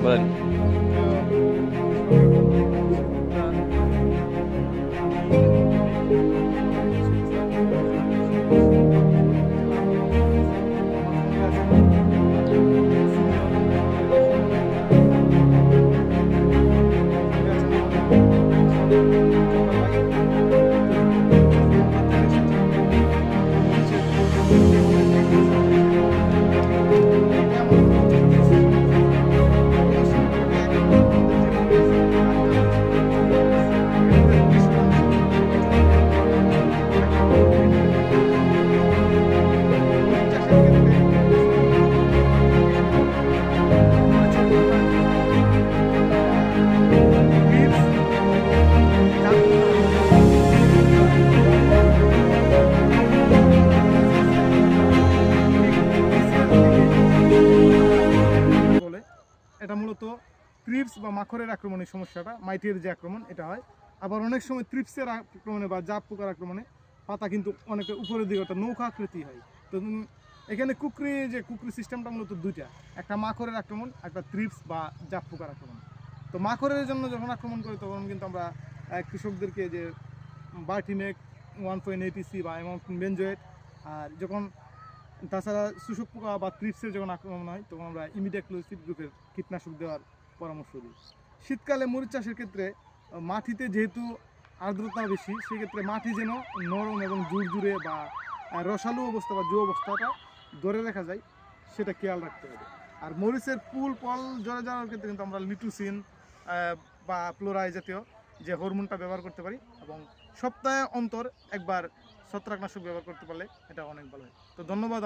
বলেন। এটা মূলত ক্রিপস বা মাখরের আক্রমণের সমস্যাটা, মাইটের যে আক্রমণ এটা হয়। আবার অনেক সময় ত্রিপসের আক্রমণে বা জাপ পোকার আক্রমণে পাতা কিন্তু অনেকের উপরের দিকে একটা নৌকা আকৃতি হয়। তো এখানে কুকরি সিস্টেমটা মূলত দুইটা, একটা মাখরের আক্রমণ, একটা ত্রিপস বা জাপ পোকার আক্রমণ। তো মাখরের জন্য যখন আক্রমণ করে তখন কিন্তু আমরা কৃষকদেরকে যে বার্টিনেক 1.80 বা অ্যামাউন্ট বেনজয়েট, আর যখন তাছাড়া শোষক পোকা বা ত্রিপসের যখন আক্রমণ হয় তখন আমরা ইমিডাক্লোসিড গ্রুপের কীটনাশক দেওয়ার পরামর্শ দিই। শীতকালে মরিচ চাষের ক্ষেত্রে মাটিতে যেহেতু আর্দ্রতা বেশি, সেক্ষেত্রে মাটি যেন নরম এবং জুড়জুড়ে বা রসালো অবস্থা বা জো অবস্থাটা ধরে রাখা যায় সেটা খেয়াল রাখতে হবে। আর মরিচের ফুল ফল ঝরে যাওয়ার ক্ষেত্রে কিন্তু আমরা লিটুসিন বা ফ্লোরাই জাতীয় যে হরমোনটা ব্যবহার করতে পারি, এবং সপ্তাহে অন্তর একবার ছত্রাকনাশক ব্যবহার করতে পারলে এটা অনেক ভালো হয়। তো ধন্যবাদ।